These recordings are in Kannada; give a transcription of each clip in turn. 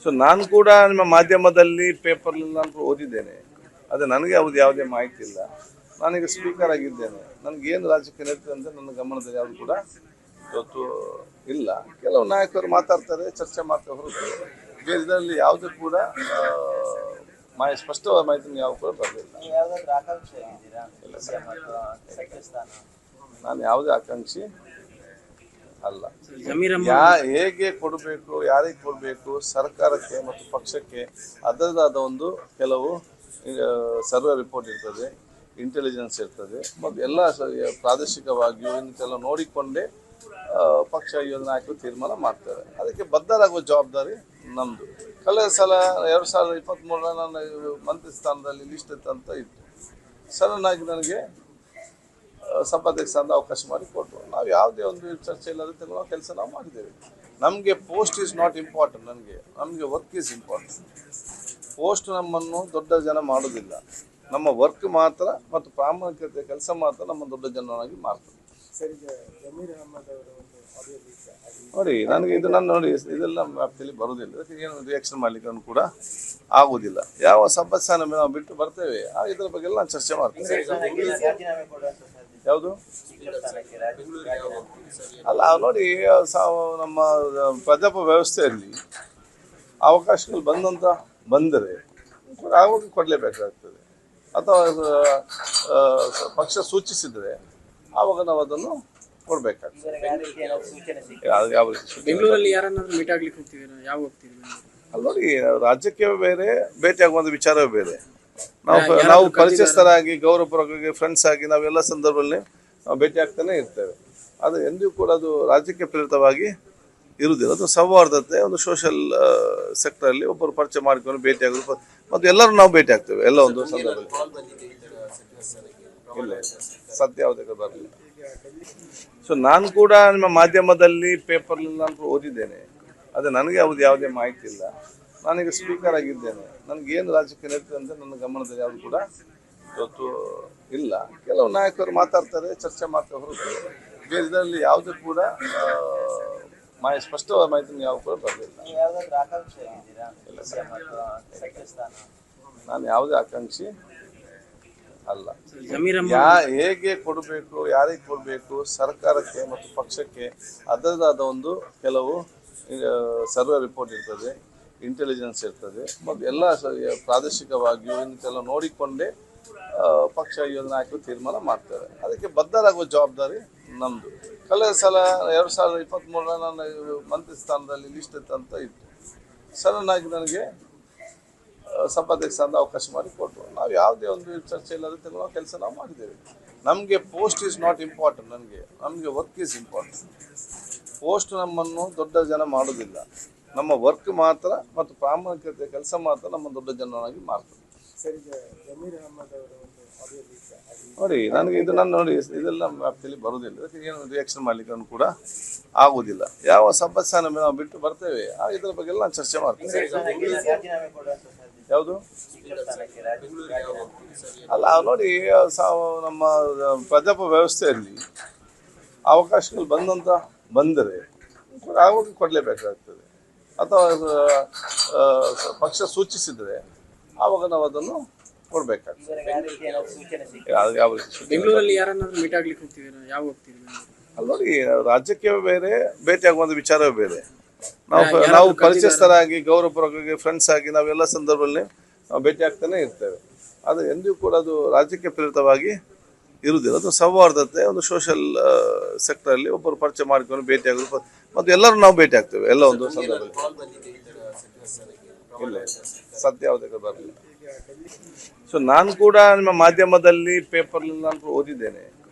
ಸೊ ನಾನು ಕೂಡ ನಿಮ್ಮ ಮಾಧ್ಯಮದಲ್ಲಿ ಪೇಪರ್ನಲ್ಲಿ ನಾನು ಓದಿದ್ದೇನೆ. ಆದರೆ ನನಗೆ ಯಾವುದೇ ಮಾಹಿತಿ ಇಲ್ಲ. ನಾನೀಗ ಸ್ಪೀಕರ್ ಆಗಿದ್ದೇನೆ. ನನಗೇನು ರಾಜಕೀಯ ನಡೀತದೆ ಅಂತ ನನ್ನ ಗಮನದಲ್ಲಿ ಯಾವುದು ಕೂಡ ಇವತ್ತು ಇಲ್ಲ. ಕೆಲವು ನಾಯಕರು ಮಾತಾಡ್ತಾರೆ, ಚರ್ಚೆ ಮಾಡ್ತಾ ಹೊರತು ಬೇರೆ ಇದರಲ್ಲಿ ಯಾವುದೇ ಕೂಡ ಸ್ಪಷ್ಟವಾದ ಮಾಹಿತಿ ಯಾವ ಕೂಡ ಬರಲಿಲ್ಲ. ನಾನು ಯಾವುದೇ ಆಕಾಂಕ್ಷಿ ಅಲ್ಲ. ಹೇಗೆ ಕೊಡಬೇಕು, ಯಾರಿಗೆ ಕೊಡಬೇಕು, ಸರ್ಕಾರಕ್ಕೆ ಮತ್ತು ಪಕ್ಷಕ್ಕೆ ಅದರದಾದ ಒಂದು ಕೆಲವು ಸರ್ವೆ ರಿಪೋರ್ಟ್ ಇರ್ತದೆ, ಇಂಟೆಲಿಜೆನ್ಸ್ ಇರ್ತದೆ ಮತ್ತು ಎಲ್ಲ ಪ್ರಾದೇಶಿಕವಾಗಿಯೂ ಇಂತೆಲ್ಲ ನೋಡಿಕೊಂಡೇ ಪಕ್ಷ ನಾಯಕರು ತೀರ್ಮಾನ ಮಾಡ್ತಾರೆ. ಅದಕ್ಕೆ ಬದ್ಧರಾಗುವ ಜವಾಬ್ದಾರಿ ನಮ್ಮದು. ಕಳೆದ ಸಲ 2023 ನಾನು ಮಂತ್ರಿ ಸ್ಥಾನದಲ್ಲಿ ಲಿಸ್ಟ್ ಅಂತ ಇತ್ತು. ಸಡನ್ನಾಗಿ ನನಗೆ ಸಭಾಧ್ಯಕ್ಷ ಅಂತ ಅವಕಾಶ ಮಾಡಿ ಕೊಟ್ಟರು. ನಾವು ಯಾವುದೇ ಒಂದು ಚರ್ಚೆ ಇಲ್ಲದೆ ತಗೊಳ್ಳೋ ಕೆಲಸ ನಾವು ಮಾಡಿದ್ದೇವೆ. ನಮಗೆ ಪೋಸ್ಟ್ ಈಸ್ ನಾಟ್ ಇಂಪಾರ್ಟೆಂಟ್. ನಮಗೆ ವರ್ಕ್ ಈಸ್ ಇಂಪಾರ್ಟೆಂಟ್. ಪೋಸ್ಟ್ ನಮ್ಮನ್ನು ದೊಡ್ಡ ಜನ ಮಾಡೋದಿಲ್ಲ. ನಮ್ಮ ವರ್ಕ್ ಮಾತ್ರ ಮತ್ತು ಪ್ರಾಮಾಣಿಕತೆ ಕೆಲಸ ಮಾತ್ರ ನಮ್ಮ ದೊಡ್ಡ ಜನನಾಗಿ ಮಾಡ್ತದೆ. ನೋಡಿ, ನನಗೆ ಇದು ಇದೆಲ್ಲ ವ್ಯಾಪ್ತಿಯಲ್ಲಿ ಬರುವುದಿಲ್ಲ. ಅದಕ್ಕೆ ಏನು ರಿಯಾಕ್ಷನ್ ಮಾಡಲಿಕ್ಕೆ ಕೂಡ ಆಗುವುದಿಲ್ಲ. ಯಾವ ಸಭಾಸ್ಥಾನ ನಾವು ಬಿಟ್ಟು ಬರ್ತೇವೆ ಇದರ ಬಗ್ಗೆ ಎಲ್ಲ ನಾನು ಚರ್ಚೆ ಮಾಡ್ತೇನೆ. ಯಾವುದು ಅಲ್ಲ, ನೋಡಿ, ನಮ್ಮ ಪ್ರಜಾಪ್ರಭುತ್ವ ವ್ಯವಸ್ಥೆಯಲ್ಲಿ ಅವಕಾಶಗಳು ಬಂದರೆ ಆವಾಗ ಕೊಡಲೇಬೇಕಾಗ್ತದೆ. ಅಥವಾ ಪಕ್ಷ ಸೂಚಿಸಿದರೆ ಆವಾಗ ನಾವು ಅದನ್ನು ಕೊಡಬೇಕಾಗ್ತದೆ. ಬೆಂಗಳೂರಲ್ಲಿ ಯಾರನ್ನಾದ್ರೂ ಮೀಟ್ ಆಗ್ಲಿಕ್ಕೆ ಹೋಗ್ತಿದ್ದೀರಾ? ಯಾವ ಹೋಗ್ತಿದ್ದೀರಾ? ಅಲ್ಲಿ ನೋಡಿ, ರಾಜ್ಯಕ್ಕೆ ಬೇರೆ, ಭೇಟಿಯಾಗುವಂಥ ವಿಚಾರವೇ ಬೇರೆ. ನಾವು ಪರಿಚಯಸ್ಥರಾಗಿ, ಗೌರವಪೂರ್ವಕವಾಗಿ, ಫ್ರೆಂಡ್ಸ್ ಆಗಿ ನಾವೆಲ್ಲ ಸಂದರ್ಭದಲ್ಲಿ ನಾವು ಭೇಟಿ ಆಗ್ತಾನೆ ಇರ್ತೇವೆ. ಅದು ಎಂದಿಗೂ ಕೂಡ ಅದು ರಾಜ್ಯಕ್ಕೆ ಪ್ರೇರಿತವಾಗಿ ಇರುವುದಿಲ್ಲ. ಅದು ಸೌಹಾರ್ದತೆ, ಒಂದು ಸೋಷಲ್ ಸೆಕ್ಟರಲ್ಲಿ ಒಬ್ಬರು ಪರಿಚಯ ಮಾಡಿಕೊಂಡು ಭೇಟಿ ಆಗೋದು ಮತ್ತು ಎಲ್ಲರೂ ನಾವು ಭೇಟಿ ಆಗ್ತೇವೆ ಎಲ್ಲ ಒಂದು ಸಂದರ್ಭದಲ್ಲಿ. ಇಲ್ಲ, ಸದ್ಯ ಯಾವುದೇ ಬರಲಿಲ್ಲ. ಸೊ ನಾನು ಕೂಡ ನಿಮ್ಮ ಮಾಧ್ಯಮದಲ್ಲಿ ಪೇಪರ್ನಲ್ಲಿ ನಾನು ಓದಿದ್ದೇನೆ. ಆದರೆ ನನಗೆ ಯಾವುದೇ ಮಾಹಿತಿ ಇಲ್ಲ. ನಾನೀಗ ಸ್ಪೀಕರ್ ಆಗಿದ್ದೇನೆ. ನನಗೇನು ರಾಜಕೀಯ ನಡೀತದೆ ಅಂತ ನನ್ನ ಗಮನದಲ್ಲಿ ಯಾವುದು ಕೂಡ ಇವತ್ತು ಇಲ್ಲ. ಕೆಲವು ನಾಯಕರು ಮಾತಾಡ್ತಾರೆ, ಚರ್ಚೆ ಮಾಡ್ತಾ ಹೊರತು ಬೇರೆ ಇದರಲ್ಲಿ ಯಾವುದೇ ಕೂಡ ಸ್ಪಷ್ಟವಾದ ಮಾಹಿತಿ ಯಾವ ಕೂಡ ಬರಲಿಲ್ಲ. ನಾನು ಯಾವುದೇ ಆಕಾಂಕ್ಷಿ ಅಲ್ಲ. ಹೇಗೆ ಕೊಡಬೇಕು, ಯಾರಿಗೆ ಕೊಡಬೇಕು, ಸರ್ಕಾರಕ್ಕೆ ಮತ್ತು ಪಕ್ಷಕ್ಕೆ ಅದರದಾದ ಒಂದು ಕೆಲವು ಸರ್ವೆ ರಿಪೋರ್ಟ್ ಇರ್ತದೆ, ಇಂಟೆಲಿಜೆನ್ಸ್ ಇರ್ತದೆ ಮತ್ತು ಎಲ್ಲ ಪ್ರಾದೇಶಿಕವಾಗಿಯೂ ಇಂತೆಲ್ಲ ನೋಡಿಕೊಂಡೇ ಪಕ್ಷ ನಾಯಕರು ತೀರ್ಮಾನ ಮಾಡ್ತಾರೆ. ಅದಕ್ಕೆ ಬದ್ಧರಾಗುವ ಜವಾಬ್ದಾರಿ ನಮ್ಮದು. ಕಳೆದ ಸಲ 2023 ನಾನು ಮಂತ್ರಿ ಸ್ಥಾನದಲ್ಲಿ ಲಿಸ್ಟ್ ಅಂತ ಇತ್ತು. ಸಡನ್ನಾಗಿ ನನಗೆ ಸಭಾಧ್ಯಕ್ಷ ಅಂತ ಅವಕಾಶ ಮಾಡಿ ಕೊಟ್ಟರು. ನಾವು ಯಾವುದೇ ಒಂದು ಚರ್ಚೆ ಇಲ್ಲದೆ ತಗೊಳ್ಳೋ ಕೆಲಸ ನಾವು ಮಾಡಿದ್ದೇವೆ. ನಮಗೆ ಪೋಸ್ಟ್ ಈಸ್ ನಾಟ್ ಇಂಪಾರ್ಟೆಂಟ್. ನಮಗೆ ವರ್ಕ್ ಈಸ್ ಇಂಪಾರ್ಟೆಂಟ್. ಪೋಸ್ಟ್ ನಮ್ಮನ್ನು ದೊಡ್ಡ ಜನ ಮಾಡೋದಿಲ್ಲ. ನಮ್ಮ ವರ್ಕ್ ಮಾತ್ರ ಮತ್ತು ಪ್ರಾಮಾಣಿಕತೆ ಕೆಲಸ ಮಾತ್ರ ನಮ್ಮ ದೊಡ್ಡ ಜನನಾಗಿ ಮಾಡ್ತದೆ. ನೋಡಿ, ನನಗೆ ಇದೆಲ್ಲ ವ್ಯಾಪ್ತಿಯಲ್ಲಿ ಬರುವುದಿಲ್ಲ. ಅದಕ್ಕೆ ಏನು ರಿಯಾಕ್ಷನ್ ಮಾಡಲಿಕ್ಕೆ ಕೂಡ ಆಗುವುದಿಲ್ಲ. ಯಾವ ಸಭಾಸ್ಥಾನ ನಾವು ಬಿಟ್ಟು ಬರ್ತೇವೆ ಇದರ ಬಗ್ಗೆ ಎಲ್ಲ ನಾನು ಚರ್ಚೆ ಮಾಡ್ತೇನೆ. ಯಾವುದು ಅಲ್ಲ, ನೋಡಿ, ನಮ್ಮ ಪ್ರಜಾಪ್ರಭುತ್ವ ವ್ಯವಸ್ಥೆಯಲ್ಲಿ ಅವಕಾಶಗಳು ಬಂದರೆ ಆವಾಗ ಕೊಡಲೇಬೇಕಾಗ್ತದೆ. ಅಥವಾ ಪಕ್ಷ ಸೂಚಿಸಿದರೆ ಆವಾಗ ನಾವು ಅದನ್ನು ಕೊಡಬೇಕಾಗ್ತದೆ. ಬೆಂಗಳೂರಲ್ಲಿ ಯಾರನ್ನಾದ್ರೂ ಮೀಟ್ ಆಗ್ಲಿಕ್ಕೆ ಹೋಗ್ತಿದ್ದೀರಾ? ಯಾವ ಹೋಗ್ತಿದ್ದೀರಾ? ಅಲ್ಲಿ ನೋಡಿ, ರಾಜ್ಯಕ್ಕೆ ಬೇರೆ, ಭೇಟಿಯಾಗುವಂಥ ವಿಚಾರವೇ ಬೇರೆ. ನಾವು ಪರಿಚಯಸ್ಥರಾಗಿ, ಗೌರವಪೂರ್ವಕವಾಗಿ, ಫ್ರೆಂಡ್ಸ್ ಆಗಿ ನಾವೆಲ್ಲ ಸಂದರ್ಭದಲ್ಲಿ ನಾವು ಭೇಟಿ ಆಗ್ತಾನೆ ಇರ್ತೇವೆ. ಅದು ಎಂದಿಗೂ ಕೂಡ ಅದು ರಾಜ್ಯಕ್ಕೆ ಪ್ರೇರಿತವಾಗಿ ಇರುವುದಿಲ್ಲ. ಅದು ಸೌಹಾರ್ದತೆ, ಒಂದು ಸೋಷಲ್ ಸೆಕ್ಟರಲ್ಲಿ ಒಬ್ಬರು ಪರಿಚಯ ಮಾಡಿಕೊಂಡು ಭೇಟಿ ಆಗೋದು ಮತ್ತು ಎಲ್ಲರೂ ನಾವು ಭೇಟಿ ಆಗ್ತೇವೆ ಎಲ್ಲ ಒಂದು ಸಂದರ್ಭದಲ್ಲಿ. ಇಲ್ಲ, ಸದ್ಯ ಯಾವುದೇ ಬರಲಿಲ್ಲ. ಸೊ ನಾನು ಕೂಡ ನಿಮ್ಮ ಮಾಧ್ಯಮದಲ್ಲಿ ಪೇಪರ್ನಲ್ಲಿ ನಾನು ಓದಿದ್ದೇನೆ.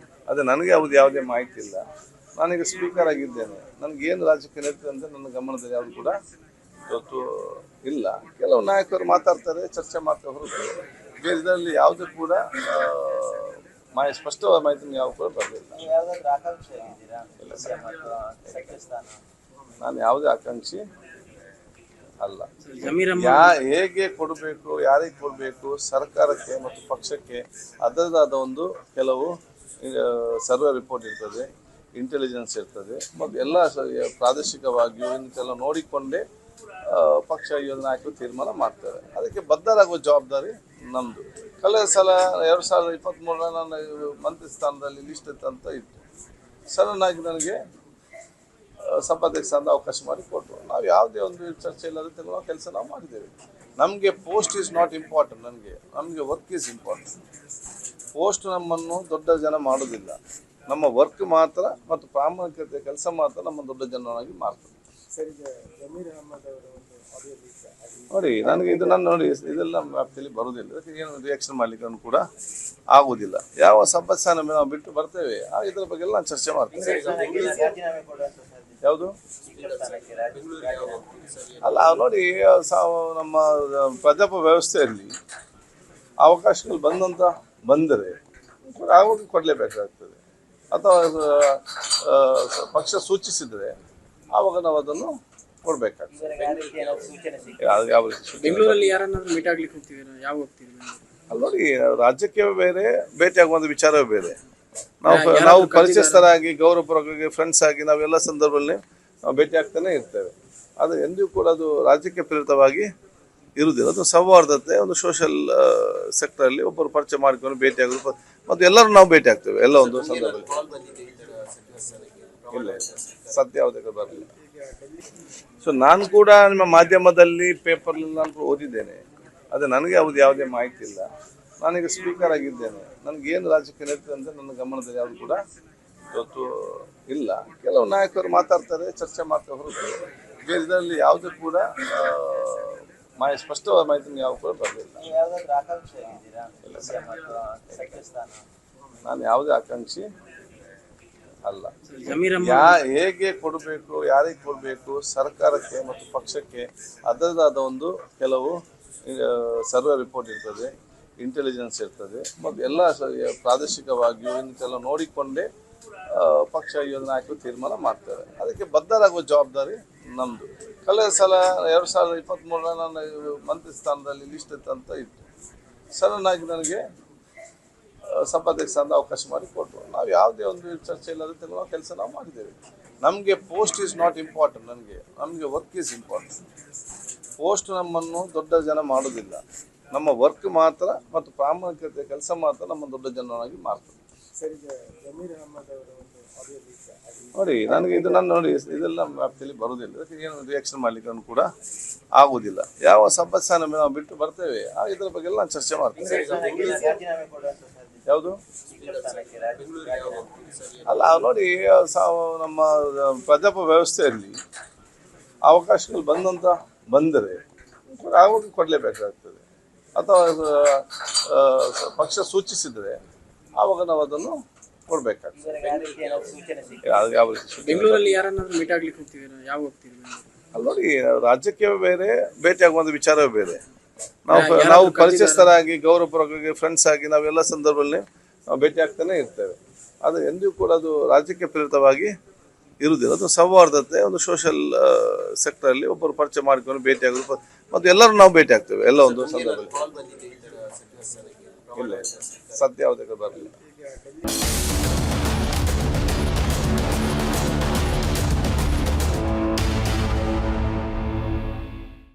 ಆದರೆ ನನಗೆ ಯಾವುದೇ ಮಾಹಿತಿ ಇಲ್ಲ. ನಾನೀಗ ಸ್ಪೀಕರ್ ಆಗಿದ್ದೇನೆ. ನನಗೇನು ರಾಜಕೀಯ ನಡೀತದೆ ಅಂತ ನನ್ನ ಗಮನದಲ್ಲಿ ಯಾವುದು ಕೂಡ ಇವತ್ತು ಇಲ್ಲ. ಕೆಲವು ನಾಯಕರು ಮಾತಾಡ್ತಾರೆ, ಚರ್ಚೆ ಮಾಡ್ತಾ ಹೊರತು ಬೇರೆ ಇದರಲ್ಲಿ ಯಾವುದೇ ಕೂಡ ಸ್ಪಷ್ಟವಾದ ಮಾಹಿತಿ ಯಾವ ಕೂಡ ಬರಲಿಲ್ಲ. ನಾನು ಯಾವುದೇ ಆಕಾಂಕ್ಷಿ ಅಲ್ಲ. ಹೇಗೆ ಕೊಡಬೇಕು, ಯಾರಿಗೆ ಕೊಡಬೇಕು, ಸರ್ಕಾರಕ್ಕೆ ಮತ್ತು ಪಕ್ಷಕ್ಕೆ ಅದರದಾದ ಒಂದು ಕೆಲವು ಸರ್ವೆ ರಿಪೋರ್ಟ್ ಇರ್ತದೆ, ಇಂಟೆಲಿಜೆನ್ಸ್ ಇರ್ತದೆ ಮತ್ತು ಎಲ್ಲ ಪ್ರಾದೇಶಿಕವಾಗಿಯೂ ಇಂತೆಲ್ಲ ನೋಡಿಕೊಂಡೇ ಪಕ್ಷ ಯೋಜನೆ ನಾಯಕರು ತೀರ್ಮಾನ ಮಾಡ್ತಾರೆ. ಅದಕ್ಕೆ ಬದ್ಧರಾಗುವ ಜವಾಬ್ದಾರಿ ನಮ್ಮದು. ಕಳೆದ ಸಲ 2023 ನಾನು ಮಂತ್ರಿ ಸ್ಥಾನದಲ್ಲಿ ಲಿಸ್ಟ್ ಅಂತ ಇತ್ತು. ಸಡನ್ನಾಗಿ ನನಗೆ ಸಭಾಧ್ಯಕ್ಷ ಅಂತ ಅವಕಾಶ ಮಾಡಿ ಕೊಟ್ಟರು. ನಾವು ಯಾವುದೇ ಒಂದು ಚರ್ಚೆ ಇಲ್ಲದೆ ತಿನ್ನುವ ಕೆಲಸ ನಾವು ಮಾಡಿದ್ದೇವೆ. ನಮಗೆ ಪೋಸ್ಟ್ ಈಸ್ ನಾಟ್ ಇಂಪಾರ್ಟೆಂಟ್. ನಮಗೆ ವರ್ಕ್ ಈಸ್ ಇಂಪಾರ್ಟೆಂಟ್. ಪೋಸ್ಟ್ ನಮ್ಮನ್ನು ದೊಡ್ಡ ಜನ ಮಾಡೋದಿಲ್ಲ. ನಮ್ಮ ವರ್ಕ್ ಮಾತ್ರ ಮತ್ತು ಪ್ರಾಮಾಣಿಕತೆ ಕೆಲಸ ಮಾತ್ರ ನಮ್ಮ ದೊಡ್ಡ ಜನನಾಗಿ ಮಾಡ್ತದೆ. ನೋಡಿ, ನನಗೆ ಇದು ನೋಡಿ ಇದೆಲ್ಲ ವ್ಯಾಪ್ತಿಯಲ್ಲಿ ಬರುವುದಿಲ್ಲ. ಅದಕ್ಕೆ ಏನು ರಿಯಾಕ್ಷನ್ ಮಾಡಲಿಕ್ಕೆ ಕೂಡ ಆಗುವುದಿಲ್ಲ. ಯಾವ ಸಭಾಸ್ಥಾನ ನಾವು ಬಿಟ್ಟು ಬರ್ತೇವೆ ಇದರ ಬಗ್ಗೆ ಎಲ್ಲ ನಾನು ಚರ್ಚೆ ಮಾಡ್ತೇನೆ. ಯಾವುದು ಅಲ್ಲ ನೋಡಿ, ನಮ್ಮ ಪ್ರಜಾಪ್ರಭುತ್ವ ವ್ಯವಸ್ಥೆಯಲ್ಲಿ ಅವಕಾಶಗಳು ಬಂದರೆ ಆವಾಗ ಕೊಡಲೇಬೇಕಾಗ್ತದೆ. ಅಥವಾ ಪಕ್ಷ ಸೂಚಿಸಿದರೆ ಆವಾಗ ನಾವು ಅದನ್ನು ಕೊಡಬೇಕಾಗ್ತದೆ. ಬೆಂಗಳೂರಲ್ಲಿ ಯಾರನ್ನಾದ್ರೂ ಮೀಟ್ ಆಗ್ಲಿಕ್ಕೆ ಹೋಗ್ತಿದ್ದೀರಾ? ಯಾವ ಹೋಗ್ತೀರಿ? ಅಲ್ಲಿ ನೋಡಿ, ರಾಜ್ಯಕ್ಕೆ ಬೇರೆ, ಭೇಟಿಯಾಗುವಂಥ ವಿಚಾರವೇ ಬೇರೆ. ನಾವು ಪರಿಚಯಸ್ಥರಾಗಿ ಗೌರವಪೂರ್ವಕವಾಗಿ ಫ್ರೆಂಡ್ಸ್ ಆಗಿ ನಾವೆಲ್ಲ ಸಂದರ್ಭದಲ್ಲಿ ನಾವು ಭೇಟಿ ಆಗ್ತಾನೆ ಇರ್ತೇವೆ. ಅದು ಎಂದಿಗೂ ಕೂಡ ಅದು ರಾಜ್ಯಕ್ಕೆ ಪ್ರೇರಿತವಾಗಿ ಇರುವುದಿಲ್ಲ. ಅದು ಸೌಹಾರ್ದತೆ, ಒಂದು ಸೋಷಲ್ ಸೆಕ್ಟರಲ್ಲಿ ಒಬ್ಬರು ಪರಿಚಯ ಮಾಡಿಕೊಂಡು ಭೇಟಿ ಆಗೋದು ಮತ್ತು ಎಲ್ಲರೂ ನಾವು ಭೇಟಿ ಆಗ್ತೇವೆ ಎಲ್ಲ ಒಂದು ಸಂದರ್ಭದಲ್ಲಿ. ಇಲ್ಲ, ಸದ್ಯ ಯಾವುದಕ್ಕೆ ಬರಲಿಲ್ಲ. ಸೊ ನಾನು ಕೂಡ ನಿಮ್ಮ ಮಾಧ್ಯಮದಲ್ಲಿ ಪೇಪರ್ನಲ್ಲಿ ನಾನು ಓದಿದ್ದೇನೆ. ಅದೇ ನನಗೆ ಯಾವುದೇ ಮಾಹಿತಿ ಇಲ್ಲ. ನಾನೀಗ ಸ್ಪೀಕರ್ ಆಗಿದ್ದೇನೆ. ನನಗೇನು ರಾಜಕೀಯ ನಡೀತದೆ ಅಂತ ನನ್ನ ಗಮನದಲ್ಲಿ ಯಾವುದು ಕೂಡ ಇವತ್ತು ಇಲ್ಲ. ಕೆಲವು ನಾಯಕರು ಮಾತಾಡ್ತಾರೆ, ಚರ್ಚೆ ಮಾಡ್ತಾರೆ ಹೊರತು ಬೇರೆ ಇದರಲ್ಲಿ ಯಾವುದೇ ಕೂಡ ಸ್ಪಷ್ಟವಾದ ಮಾಹಿತಿ ಯಾವ ಕೂಡ ಬರಲಿಲ್ಲ. ನಾನು ಯಾವುದೇ ಆಕಾಂಕ್ಷಿ ಅಲ್ಲ. ಹೇಗೆ ಕೊಡಬೇಕು, ಯಾರಿಗೆ ಕೊಡಬೇಕು, ಸರ್ಕಾರಕ್ಕೆ ಮತ್ತು ಪಕ್ಷಕ್ಕೆ ಅದರದಾದ ಒಂದು ಕೆಲವು ಸರ್ವೆ ರಿಪೋರ್ಟ್ ಇರ್ತದೆ, ಇಂಟೆಲಿಜೆನ್ಸ್ ಇರ್ತದೆ ಮತ್ತು ಎಲ್ಲ ಪ್ರಾದೇಶಿಕವಾಗಿಯೂ ಇಂತೆಲ್ಲ ನೋಡಿಕೊಂಡೇ ಪಕ್ಷ ಯೋಜನೆ ನಾಯಕರು ತೀರ್ಮಾನ ಮಾಡ್ತಾರೆ. ಅದಕ್ಕೆ ಬದ್ಧರಾಗುವ ಜವಾಬ್ದಾರಿ ನಮ್ಮದು. ಕಳೆದ ಸಲ 2023 ನಾನು ಮಂತ್ರಿ ಸ್ಥಾನದಲ್ಲಿ ಲಿಸ್ಟ್ ಅಂತ ಇತ್ತು. ಸಡನ್ನಾಗಿ ನನಗೆ ಸಭಾಧ್ಯಕ್ಷ ಅಂತ ಅವಕಾಶ ಮಾಡಿ ಕೊಟ್ಟರು. ನಾವು ಯಾವುದೇ ಒಂದು ಚರ್ಚೆ ಇಲ್ಲದೆ ತಿನ್ನುವ ಕೆಲಸ ನಾವು ಮಾಡಿದ್ದೇವೆ. ನಮಗೆ ಪೋಸ್ಟ್ ಈಸ್ ನಾಟ್ ಇಂಪಾರ್ಟೆಂಟ್. ನಮಗೆ ವರ್ಕ್ ಈಸ್ ಇಂಪಾರ್ಟೆಂಟ್. ಪೋಸ್ಟ್ ನಮ್ಮನ್ನು ದೊಡ್ಡ ಜನ ಮಾಡೋದಿಲ್ಲ. ನಮ್ಮ ವರ್ಕ್ ಮಾತ್ರ ಮತ್ತು ಪ್ರಾಮಾಣಿಕತೆ ಕೆಲಸ ಮಾತ್ರ ನಮ್ಮ ದೊಡ್ಡ ಜನನಾಗಿ ಮಾಡ್ತದೆ. ನೋಡಿ, ನನಗೆ ಇದು ನೋಡಿ ಇದೆಲ್ಲ ವ್ಯಾಪ್ತಿಯಲ್ಲಿ ಬರುವುದಿಲ್ಲ. ಅದಕ್ಕೆ ಏನು ರಿಯಾಕ್ಷನ್ ಮಾಡಲಿಕ್ಕೆ ಕೂಡ ಆಗುವುದಿಲ್ಲ. ಯಾವ ಸಭಾಸ್ಥಾನ ನಾವು ಬಿಟ್ಟು ಬರ್ತೇವೆ ಇದರ ಬಗ್ಗೆ ಎಲ್ಲ ನಾನು ಚರ್ಚೆ ಮಾಡ್ತೇನೆ. ಯಾವುದು ಅಲ್ಲ ನೋಡಿ, ನಮ್ಮ ಪ್ರಜಾಪ್ರಭುತ್ವ ವ್ಯವಸ್ಥೆಯಲ್ಲಿ ಅವಕಾಶಗಳು ಬಂದರೆ ಆವಾಗ ಕೊಡಲೇಬೇಕಾಗ್ತದೆ. ಅಥವಾ ಪಕ್ಷ ಸೂಚಿಸಿದರೆ ಆವಾಗ ನಾವು ಅದನ್ನು ಕೊಡಬೇಕಾಗ್ತದೆ. ಬೆಂಗಳೂರಲ್ಲಿ ಯಾರನ್ನಾದ್ರೂ ಮೀಟ್ ಆಗ್ಲಿಕ್ಕೆ ಹೋಗ್ತಿದ್ದೀರಾ? ಯಾವ ಹೋಗ್ತೀರಿ? ಅಲ್ಲಿ ನೋಡಿ, ರಾಜ್ಯಕ್ಕೆ ಬೇರೆ, ಭೇಟಿಯಾಗುವಂಥ ವಿಚಾರವೇ ಬೇರೆ. ನಾವು ಪರಿಚಯಸ್ಥರಾಗಿ ಗೌರವಪೂರ್ವಕವಾಗಿ ಫ್ರೆಂಡ್ಸ್ ಆಗಿ ನಾವೆಲ್ಲ ಸಂದರ್ಭದಲ್ಲಿ ನಾವು ಭೇಟಿ ಆಗ್ತಾನೆ ಇರ್ತೇವೆ. ಅದು ಎಂದಿಗೂ ಕೂಡ ಅದು ರಾಜ್ಯಕ್ಕೆ ಪ್ರೇರಿತವಾಗಿ ಇರುವುದಿಲ್ಲ. ಅದು ಸೌಹಾರ್ದತೆ, ಒಂದು ಸೋಷಲ್ ಸೆಕ್ಟರಲ್ಲಿ ಒಬ್ಬರು ಪರಿಚಯ ಮಾಡಿಕೊಂಡು ಭೇಟಿ ಆಗೋದು ಮತ್ತು ಎಲ್ಲರೂ ನಾವು ಭೇಟಿ ಆಗ್ತೇವೆ ಎಲ್ಲ ಒಂದು ಸಂದರ್ಭದಲ್ಲಿ. ಇಲ್ಲ, ಸದ್ಯ ಯಾವುದಕ್ಕೆ ಬರಲಿಲ್ಲ.